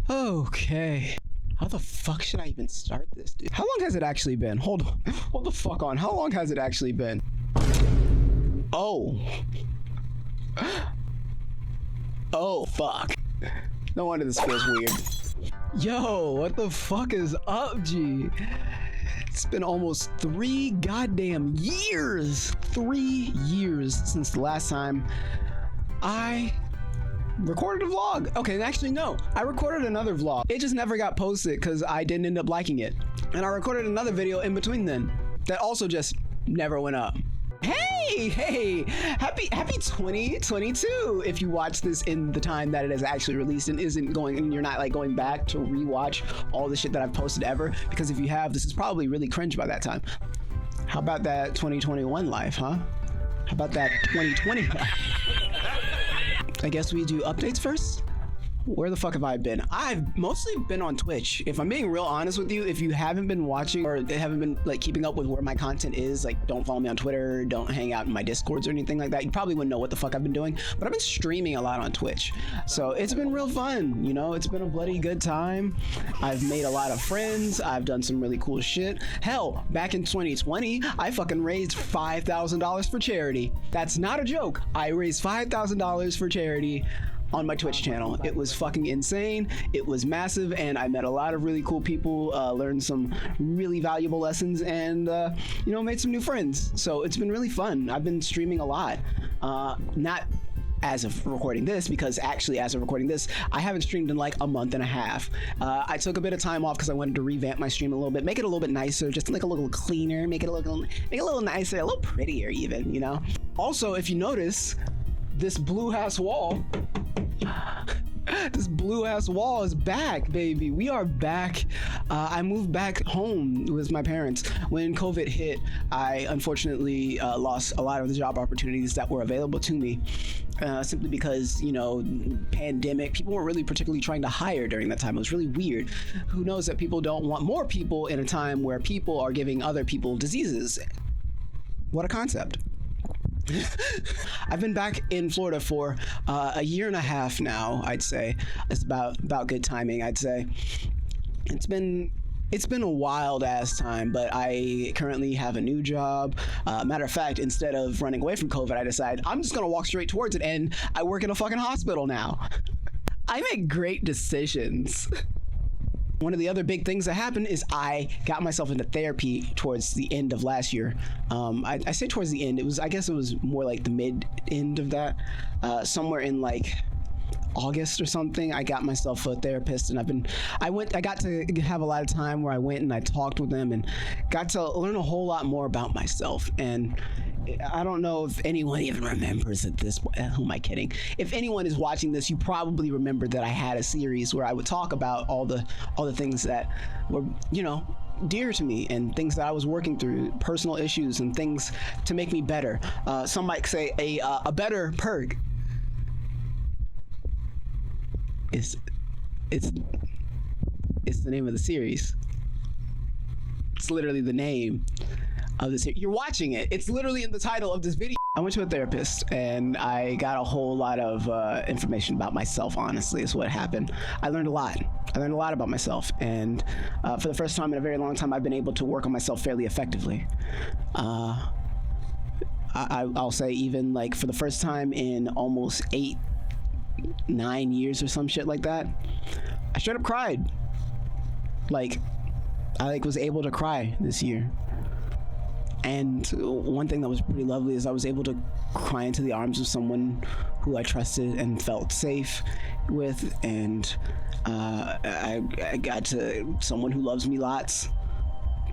Okay. How the fuck should I even start this, dude? How long has it actually been? Hold on. Hold the fuck on. How long has it actually been? Oh. Oh, fuck. No wonder this feels weird. Yo, what the fuck is up, G? It's been almost 3 goddamn years. 3 years since the last time I recorded a vlog. Okay, actually no, I recorded another vlog. It just never got posted because I didn't end up liking it. And I recorded another video in between then that also just never went up. Hey, happy 2022 if you watch this in the time that it is actually released and isn't going, and you're not like going back to rewatch all the shit that I've posted ever, because if you have, this is probably really cringe by that time. How about that 2021 life, huh? How about that 2020 life? I guess we do updates first. Where the fuck have I been? I've mostly been on Twitch. If I'm being real honest with you, if you haven't been watching or haven't been like keeping up with where my content is, like don't follow me on Twitter, don't hang out in my Discords or anything like that, you probably wouldn't know what the fuck I've been doing. But I've been streaming a lot on Twitch. So it's been real fun, you know, it's been a bloody good time. I've made a lot of friends. I've done some really cool shit. Hell, back in 2020, I fucking raised $5,000 for charity. That's not a joke. I raised $5,000 for charity on my Twitch channel. It was fucking insane. It was massive, and I met a lot of really cool people, learned some really valuable lessons, and you know, made some new friends. So it's been really fun. I've been streaming a lot. Not as of recording this, because actually as of recording this, I haven't streamed in like a month and a half. I took a bit of time off because I wanted to revamp my stream a little bit, make it a little bit nicer, just like a little cleaner, make it a little nicer, a little prettier even, you know? Also, if you notice, this blue ass wall, this blue ass wall is back, baby. We are back. I moved back home with my parents. When COVID hit, I unfortunately lost a lot of the job opportunities that were available to me, simply because, you know, pandemic, people weren't really particularly trying to hire during that time. It was really weird. Who knows that people don't want more people in a time where people are giving other people diseases? What a concept. I've been back in Florida for a year and a half now, I'd say. It's about good timing, I'd say. It's been a wild ass time, but I currently have a new job. Matter of fact, instead of running away from COVID, I decided I'm just gonna walk straight towards it, and I work in a fucking hospital now. I make great decisions. One of the other big things that happened is I got myself into therapy towards the end of last year. I say towards the end, I guess it was more like the mid end of that, somewhere in like August or something. I got myself a therapist, and I got to have a lot of time where I went and I talked with them and got to learn a whole lot more about myself. And I don't know if anyone even remembers at this point. Who am I kidding? If anyone is watching this, you probably remember that I had a series where I would talk about all the things that were, you know, dear to me, and things that I was working through, personal issues and things to make me better. Some might say a better perk is it's the name of the series. It's literally the name of this. You're watching it. It's literally in the title of this video. I went to a therapist and I got a whole lot of information about myself. Honestly, is what happened. I learned a lot. I learned a lot about myself, and for the first time in a very long time, I've been able to work on myself fairly effectively. I'll say even like for the first time in almost 8-9 years or some shit like that, I straight up cried. Like, I was able to cry this year. And one thing that was pretty lovely is I was able to cry into the arms of someone who I trusted and felt safe with, and I got to someone who loves me lots.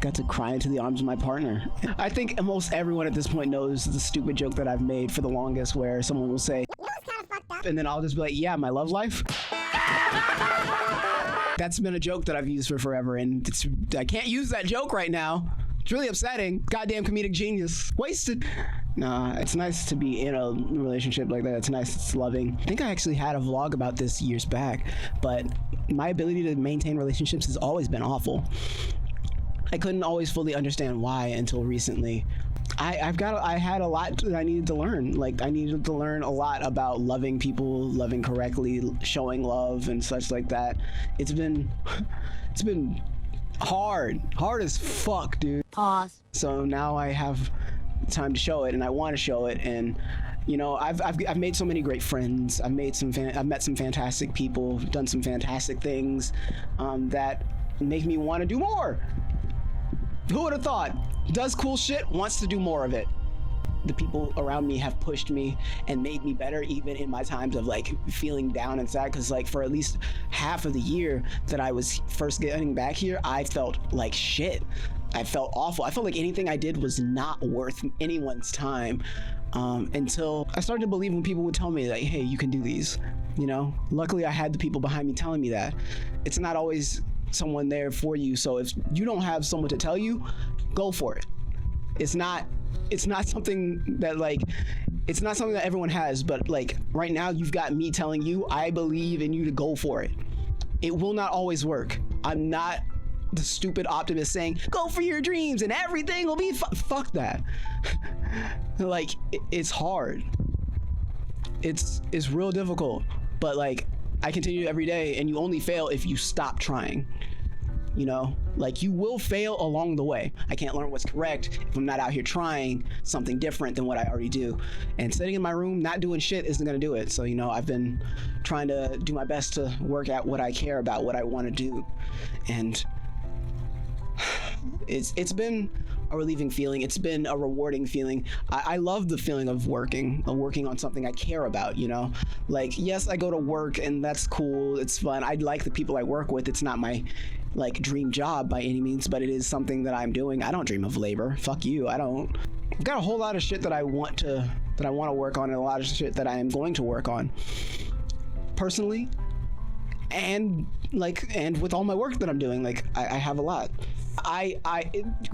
Got to cry into the arms of my partner. I think most everyone at this point knows the stupid joke that I've made for the longest, where someone will say, "You know what's kind of fucked up?" And then I'll just be like, "Yeah, my love life." That's been a joke that I've used for forever, and I can't use that joke right now. It's really upsetting. Goddamn comedic genius. Wasted. Nah, it's nice to be in a relationship like that. It's nice, it's loving. I think I actually had a vlog about this years back, but my ability to maintain relationships has always been awful. I couldn't always fully understand why until recently. I had a lot that I needed to learn. Like, I needed to learn a lot about loving people, loving correctly, showing love and such like that. It's been hard as fuck, dude. Pause. So now I have time to show it, and I want to show it. And you know, I've made so many great friends. I've met some fantastic people, done some fantastic things that make me want to do more. Who would have thought? Does cool shit, wants to do more of it. The people around me have pushed me and made me better, even in my times of like feeling down and sad. Because like for at least half of the year that I was first getting back here, I felt like shit. I felt awful. I felt like anything I did was not worth anyone's time, until I started to believe when people would tell me like, hey, you can do these, you know. Luckily I had the people behind me telling me that. It's not always someone there for you, so if you don't have someone to tell you, go for it. It's not something that like, it's not something that everyone has, but like right now you've got me telling you I believe in you to go for it. It will not always work. I'm not the stupid optimist saying go for your dreams and everything will be fuck that. Like it's hard, it's real difficult, but like I continue every day, and you only fail if you stop trying. You know, like you will fail along the way. I can't learn what's correct if I'm not out here trying something different than what I already do. And sitting in my room not doing shit isn't gonna do it. So, you know, I've been trying to do my best to work at what I care about, what I want to do. And it's been a relieving feeling. It's been a rewarding feeling. I love the feeling of working on something I care about, you know? Like, yes, I go to work and that's cool. It's fun. I like the people I work with. It's not my like dream job by any means, but it is something that I'm doing. I don't dream of labor. Fuck you. I don't. I've got a whole lot of shit that I want to work on, and a lot of shit that I am going to work on personally, and with all my work that I'm doing. Like I have a lot.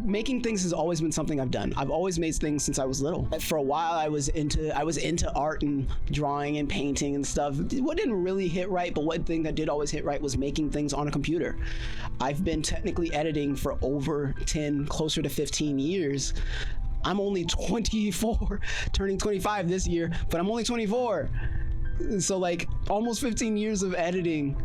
Making things has always been something I've done. I've always made things since I was little. For a while I was into art and drawing and painting and stuff. What didn't really hit right, but one thing that did always hit right was making things on a computer. I've been technically editing for over 10, closer to 15 years. I'm only 24, turning 25 this year, but I'm only 24. So like almost 15 years of editing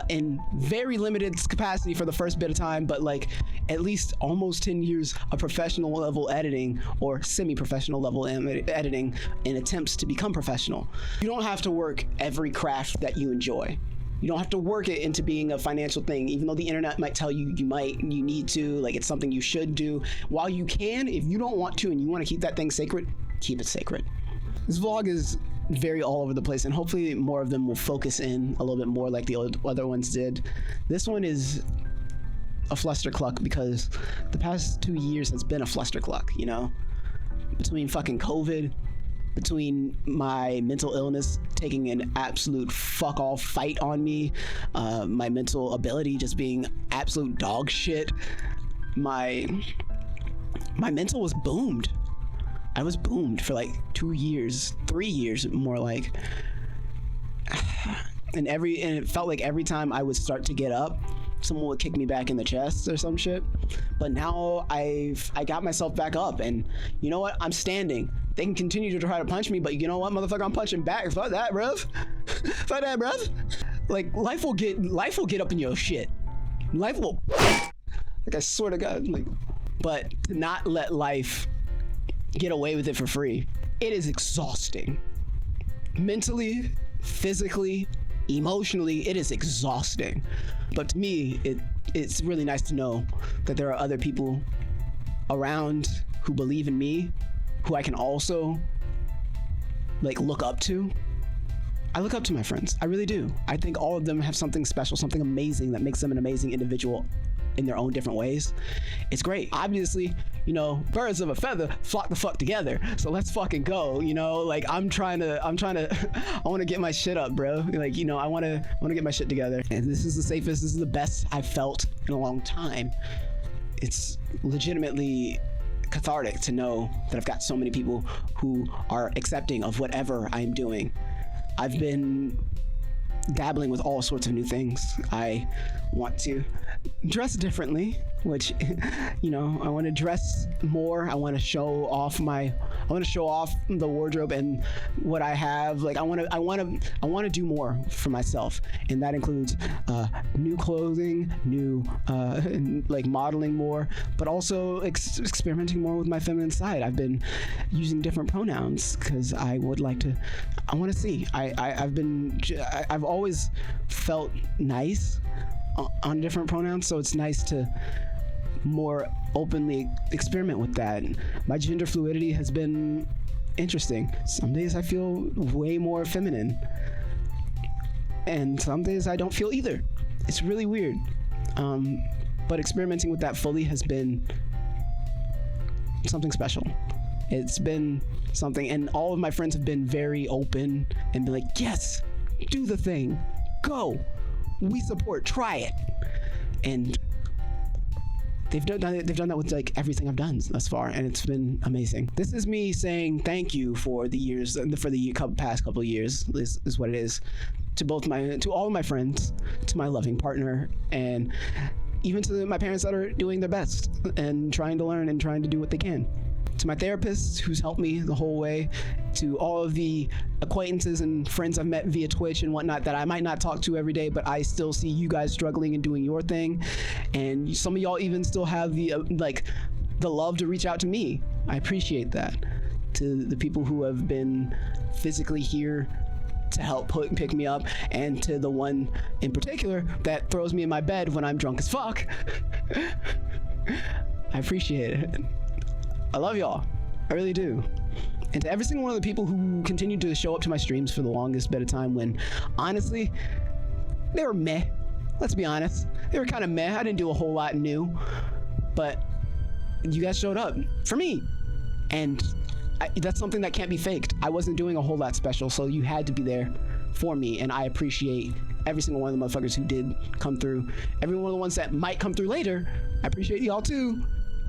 in very limited capacity for the first bit of time, but like at least almost 10 years of professional level editing or semi-professional level editing in attempts to become professional. You don't have to work every craft that you enjoy. You don't have to work it into being a financial thing, even though the internet might tell you you need to, like it's something you should do. While you can, if you don't want to and you want to keep that thing sacred, keep it sacred. This vlog is very all over the place, and hopefully more of them will focus in a little bit more like the other ones did. This one is a flustercluck because the past 2 years has been a flustercluck, you know? Between fucking COVID, between my mental illness taking an absolute fuck off fight on me, my mental ability just being absolute dog shit, my mental was boomed. I was boomed for like 2 years, 3 years more like. And it felt like every time I would start to get up, someone would kick me back in the chest or some shit. But now I got myself back up, and you know what? I'm standing. They can continue to try to punch me, but you know what, motherfucker? I'm punching back. Fuck that, bruv. Fuck that, bruv. Like life will get up in your shit. Life will. Like I swear to God, like. But to not let life get away with it for free, it is exhausting. Mentally, physically, emotionally, it is exhausting. But to me, it's really nice to know that there are other people around who believe in me, who I can also like look up to. I look up to my friends. I really do. I think all of them have something special, something amazing that makes them an amazing individual in their own different ways. It's great. Obviously, you know, birds of a feather flock the fuck together. So let's fucking go, you know? Like I want to get my shit up, bro. Like, you know, I want to get my shit together. And this is the safest, this is the best I've felt in a long time. It's legitimately cathartic to know that I've got so many people who are accepting of whatever I'm doing. I've been dabbling with all sorts of new things. I want to dress differently. which, you know, I want to dress more. I want to show off the wardrobe and what I have. Like I want to do more for myself, and that includes new clothing, new like modeling more, but also experimenting more with my feminine side. I've been using different pronouns because I want to see. I've always felt nice on different pronouns, so it's nice to more openly experiment with that. My gender fluidity has been interesting. Some days I feel way more feminine, and some days I don't feel either. It's really weird. But experimenting with that fully has been something special. It's been something, and all of my friends have been very open and be like, yes, do the thing, go, we support, try it. And they've done that with like everything I've done thus far, and it's been amazing. This is me saying thank you for the years, for the past couple of years. This is what it is, to all of my friends, to my loving partner, and even to my parents that are doing their best and trying to learn and trying to do what they can. To my therapist who's helped me the whole way, to all of the acquaintances and friends I've met via Twitch and whatnot that I might not talk to every day, but I still see you guys struggling and doing your thing, and some of y'all even still have the the love to reach out to me. I appreciate that. To the people who have been physically here to help pick me up, and to the one in particular that throws me in my bed when I'm drunk as fuck. I appreciate it. I love y'all. I really do. And to every single one of the people who continued to show up to my streams for the longest bit of time when, honestly, they were meh. Let's be honest. They were kind of meh. I didn't do a whole lot new. But you guys showed up for me. And that's something that can't be faked. I wasn't doing a whole lot special, so you had to be there for me. And I appreciate every single one of the motherfuckers who did come through. Every one of the ones that might come through later, I appreciate y'all too.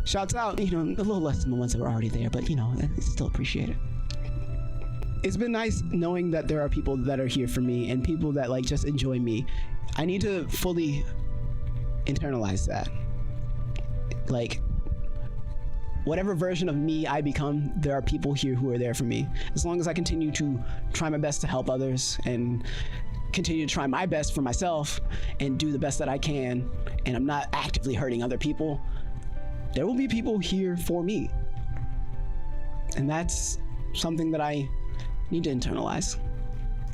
Shouts out, you know, a little less than the ones that were already there, but you know, I still appreciate it. It's been nice knowing that there are people that are here for me and people that like just enjoy me. I need to fully internalize that. Like, whatever version of me I become, there are people here who are there for me. As long as I continue to try my best to help others and continue to try my best for myself and do the best that I can, and I'm not actively hurting other people, there will be people here for me. And that's something that I need to internalize.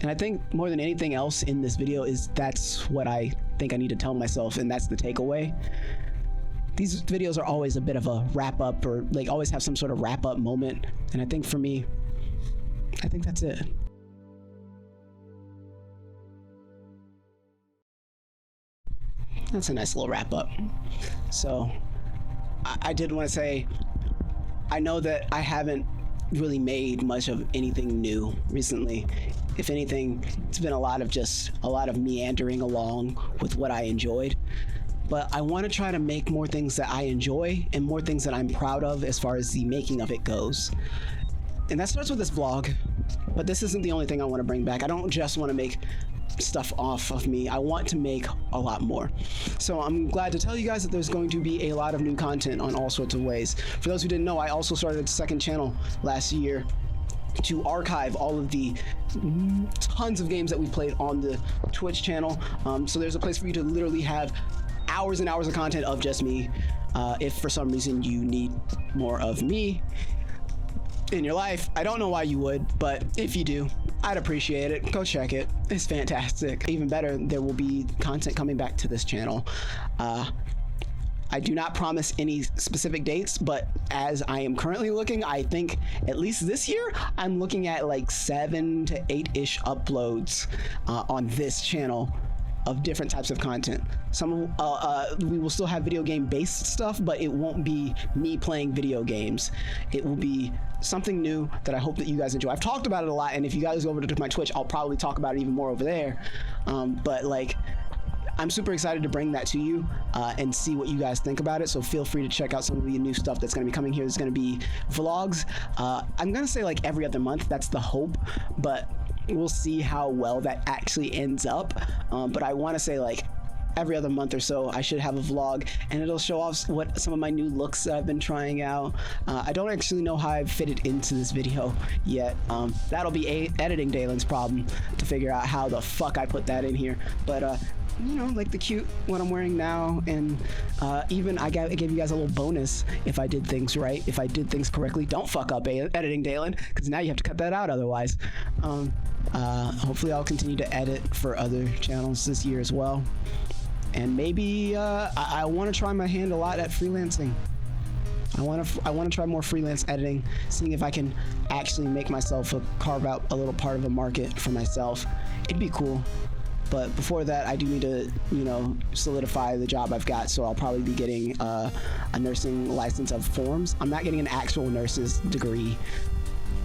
And I think more than anything else in this video is that's what I think I need to tell myself, and that's the takeaway. These videos are always a bit of a wrap up, or like always have some sort of wrap up moment. And I think for me, I think that's it. That's a nice little wrap up. So I did want to say, I know that I haven't really made much of anything new recently. If anything, it's been a lot of meandering along with what I enjoyed. But I want to try to make more things that I enjoy and more things that I'm proud of as far as the making of it goes. And that starts with this vlog, but this isn't the only thing I want to bring back. I don't just want to make stuff off of me. I want to make a lot more. So I'm glad to tell you guys that there's going to be a lot of new content on all sorts of ways. For those who didn't know, I also started a second channel last year to archive all of the tons of games that we played on the Twitch channel. So there's a place for you to literally have hours and hours of content of just me. If for some reason you need more of me in your life, I don't know why you would, but if you do, I'd appreciate it. Go check it. It's fantastic. Even better, there will be content coming back to this channel. I do not promise any specific dates, but as I am currently looking, I think at least this year, I'm looking at like 7 to 8-ish uploads on this channel of different types of content. Some we will still have video game based stuff, but it won't be me playing video games. It will be something new that I hope that you guys enjoy. I've talked about it a lot, and if you guys go over to my Twitch, I'll probably talk about it even more over there. But like, I'm super excited to bring that to you and see what you guys think about it. So feel free to check out some of the new stuff that's going to be coming here. There's going to be vlogs. I'm going to say like every other month. That's the hope, but we'll see how well that actually ends up. But I want to say like every other month or so I should have a vlog, and it'll show off what some of my new looks that I've been trying out. I don't actually know how I've fit it into this video yet. That'll be editing Dalen's problem to figure out how the fuck I put that in here. But you know, like the cute what I'm wearing now, and even I gave you guys a little bonus if I did things right, if I did things correctly. Don't fuck up editing Dalen, because now you have to cut that out otherwise. Hopefully I'll continue to edit for other channels this year as well, and maybe I want to try my hand a lot at freelancing. I want to try more freelance editing, seeing if I can actually make myself carve out a little part of a market for myself. It'd be cool. But before that, I do need to, you know, solidify the job I've got. So I'll probably be getting a nursing license of forms. I'm not getting an actual nurse's degree.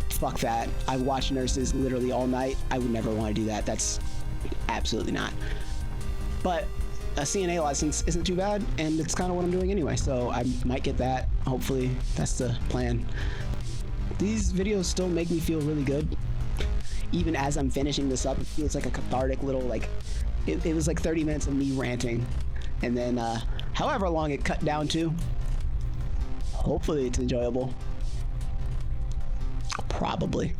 Fuck that. I watch nurses literally all night. I would never want to do that. That's absolutely not. But a CNA license isn't too bad, and it's kind of what I'm doing anyway. So I might get that. Hopefully, that's the plan. These videos still make me feel really good. Even as I'm finishing this up, it feels like a cathartic little, like, it was like 30 minutes of me ranting. And then, however long it cut down to, hopefully it's enjoyable. Probably.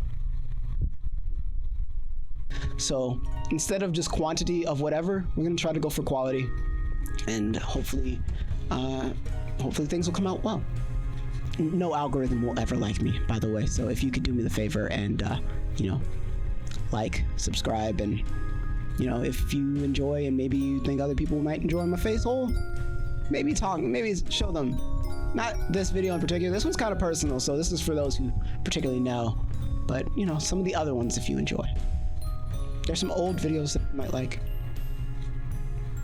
So, instead of just quantity of whatever, we're gonna try to go for quality. And hopefully things will come out well. No algorithm will ever like me, by the way. So if you could do me the favor and, you know, like, subscribe, and you know, if you enjoy and maybe you think other people might enjoy my face hole, maybe show them. Not this video in particular. This one's kind of personal, so this is for those who particularly know. But you know, some of the other ones if you enjoy. There's some old videos that you might like.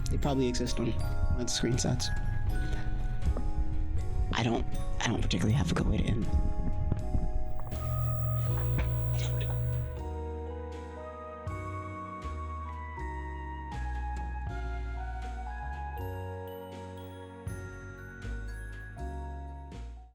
They probably exist on one of the screenshots. I don't particularly have a good way to end.